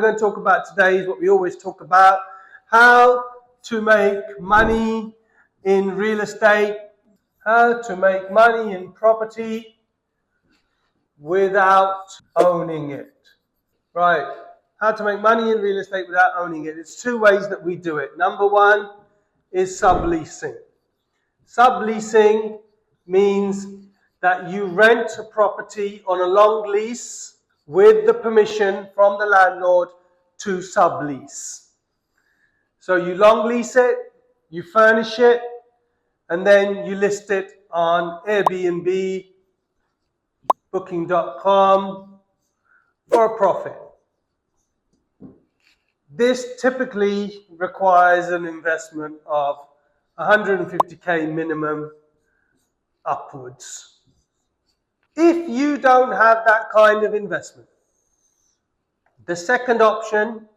going to talk about today is what we always talk about: how to make money in real estate, how to make money in property without owning it. Right, how to make money in real estate without owning it. It's two ways that we do it. Number one is subleasing. Subleasing means that you rent a property on a long lease with the permission from the landlord to sublease. So you long lease it, you furnish it, and then you list it on Airbnb, booking.com for a profit. This typically requires an investment of 150k minimum upwards. If you don't have that kind of investment, the second option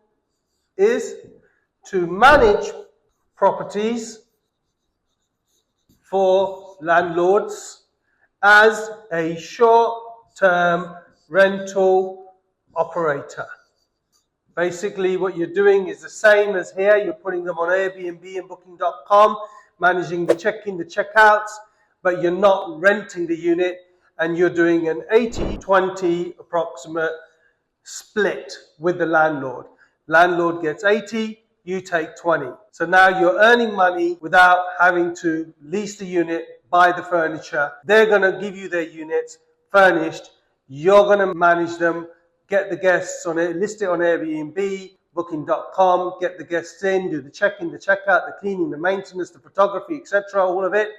is to manage properties for landlords as a short-term rental operator. Basically, what you're doing is the same as here. You're putting them on Airbnb and booking.com, managing the check-in, the checkouts, but you're not renting the unit, and you're doing an 80-20 approximate split with the landlord. Landlord gets 80, you take 20. So now you're earning money without having to lease the unit, buy the furniture. They're going to give you their units furnished. You're going to manage them, get the guests on it, list it on Airbnb, booking.com, get the guests in, do the check-in, the checkout, the cleaning, the maintenance, the photography, etc., all of it,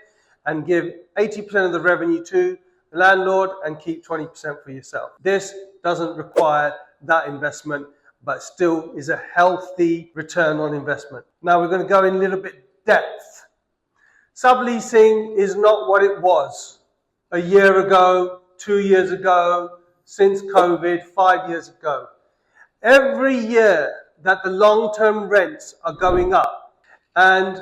and give 80% of the revenue to the landlord and keep 20% for yourself. This doesn't require that investment, but still is a healthy return on investment. Now we're going to go in a little bit depth. Subleasing is not what it was a year ago, 2 years ago, since COVID, 5 years ago. Every year that the long-term rents are going up and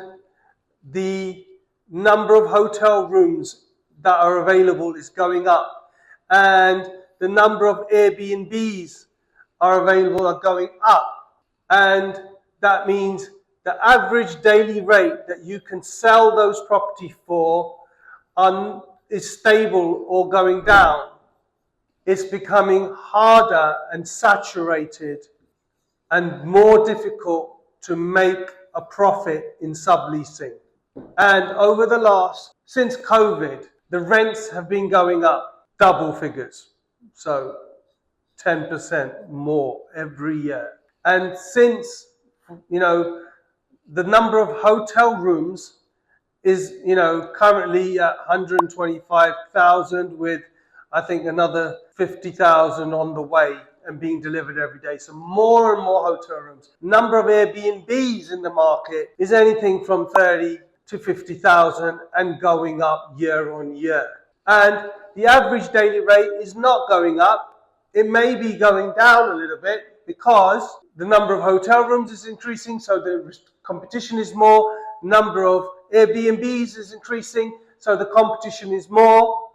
the number of hotel rooms that are available is going up and the number of Airbnbs are available are going up, and that means the average daily rate that you can sell those properties for is stable or going down. It's becoming harder and saturated and more difficult to make a profit in subleasing. And over the since COVID, the rents have been going up double figures. So 10% more every year. And since, the number of hotel rooms is, currently at 125,000 with, I think, another 50,000 on the way and being delivered every day. So more and more hotel rooms. Number of Airbnbs in the market is anything from 30 to 50,000 and going up year on year. And the average daily rate is not going up. It may be going down a little bit because the number of hotel rooms is increasing, so the competition is more. Number of Airbnbs is increasing, so the competition is more.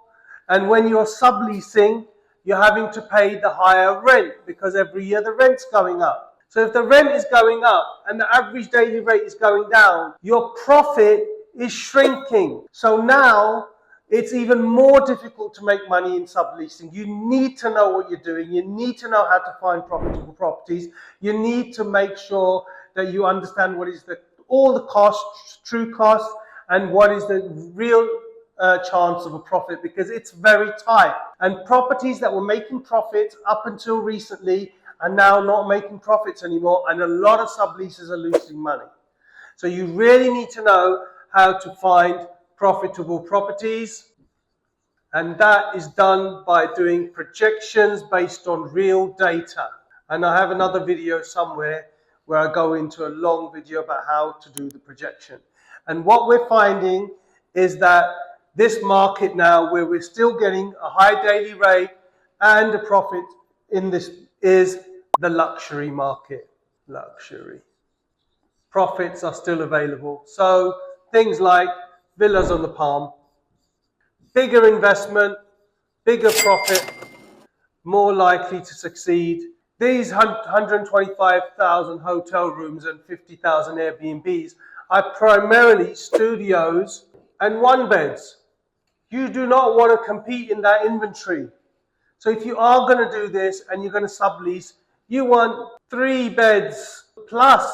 And when you're subleasing, you're having to pay the higher rent because every year the rent's going up. So if the rent is going up and the average daily rate is going down, your profit is shrinking. So now it's even more difficult to make money in subleasing. You need to know what you're doing. You need to know how to find profitable properties. You need to make sure that you understand what is all the costs, true costs, and what is the real chance of a profit, because it's very tight. And properties that were making profits up until recently are now not making profits anymore, and a lot of subleasers are losing money. So you really need to know how to find profitable properties, and that is done by doing projections based on real data. And I have another video somewhere where I go into a long video about how to do the projection. And what we're finding is that this market now, where we're still getting a high daily rate and a profit in this, is the luxury market. Luxury. Profits are still available. So things like villas on the Palm, bigger investment, bigger profit, more likely to succeed. these 125,000 hotel rooms and 50,000 Airbnbs are primarily studios and one beds. You do not want to compete in that inventory. So if you are going to do this and you're going to sublease, you want 3 beds plus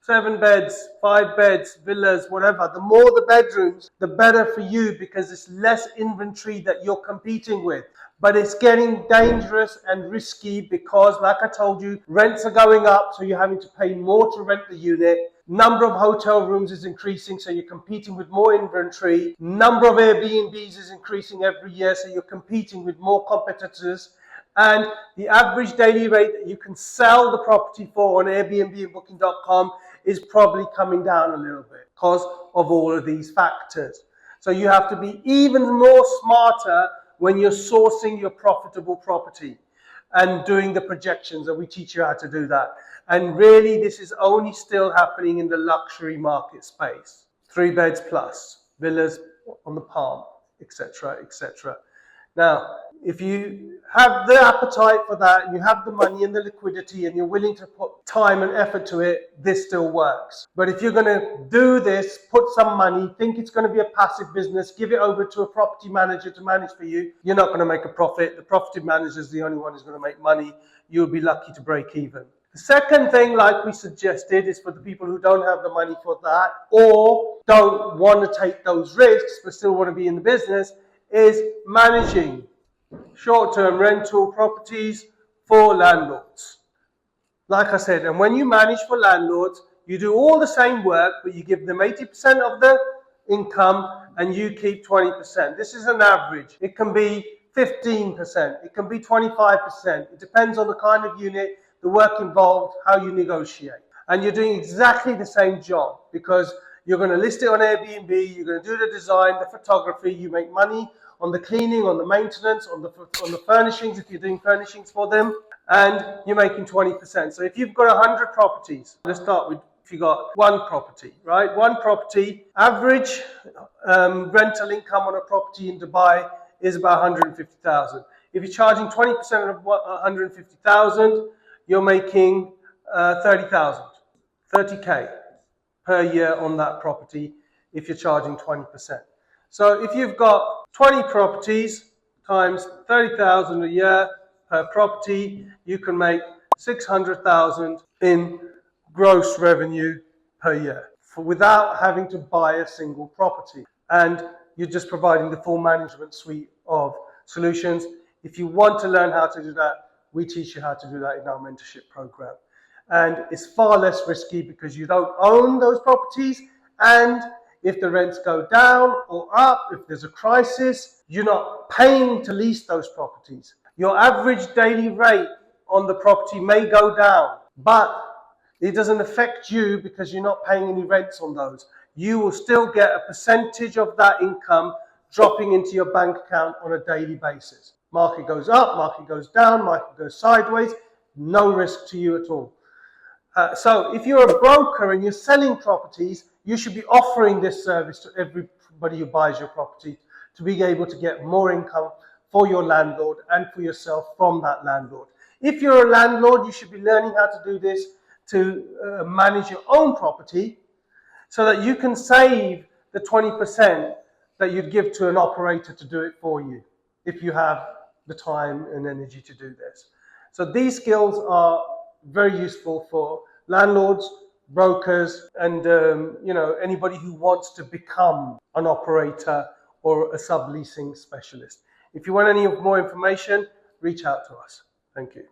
7 beds, 5 beds, villas, whatever. The more the bedrooms, the better for you, because it's less inventory that you're competing with. But it's getting dangerous and risky because, like I told you, rents are going up, so you're having to pay more to rent the unit. Number of hotel rooms is increasing, so you're competing with more inventory. Number of Airbnbs is increasing every year, so you're competing with more competitors. And the average daily rate that you can sell the property for on Airbnb and Booking.com is probably coming down a little bit because of all of these factors. So you have to be even more smarter when you're sourcing your profitable property and doing the projections, and we teach you how to do that. And really, this is only still happening in the luxury market space. 3 beds plus, villas on the palm, etc., etc. Now, if you have the appetite for that, and you have the money and the liquidity, and you're willing to put time and effort to it, this still works. But if you're going to do this, put some money, think it's going to be a passive business, give it over to a property manager to manage for you, you're not going to make a profit. The property manager is the only one who's going to make money. You'll be lucky to break even. The second thing, like we suggested, is for the people who don't have the money for that or don't want to take those risks but still want to be in the business, is managing short-term rental properties for landlords. Like I said, and when you manage for landlords, you do all the same work, but you give them 80% of the income and you keep 20%. This is an average. It can be 15%, it can be 25%. It depends on the kind of unit, the work involved, how you negotiate. And you're doing exactly the same job because you're going to list it on Airbnb, you're going to do the design, the photography, you make money on the cleaning, on the maintenance, on the furnishings, if you're doing furnishings for them, and you're making 20%. So if you've got 100 properties, let's start with if you've got 1 property, right? 1 property, average rental income on a property in Dubai is about 150,000. If you're charging 20% of 150,000, you're making 30,000, 30K per year on that property if you're charging 20%. So if you've got 20 properties times 30,000 a year per property, you can make 600,000 in gross revenue per year without having to buy a single property. And you're just providing the full management suite of solutions. If you want to learn how to do that, we teach you how to do that in our mentorship program. And it's far less risky because you don't own those properties, and if the rents go down or up, if there's a crisis, you're not paying to lease those properties. Your average daily rate on the property may go down, but it doesn't affect you because you're not paying any rents on those. You will still get a percentage of that income dropping into your bank account on a daily basis. Market goes up, market goes down, market goes sideways, no risk to you at all. So if you're a broker and you're selling properties, you should be offering this service to everybody who buys your property to be able to get more income for your landlord and for yourself from that landlord. If you're a landlord, you should be learning how to do this to manage your own property so that you can save the 20% that you'd give to an operator to do it for you if you have the time and energy to do this. So these skills are very useful for landlords, brokers, and anybody who wants to become an operator or a subleasing specialist. If you want any more information, reach out to us. Thank you.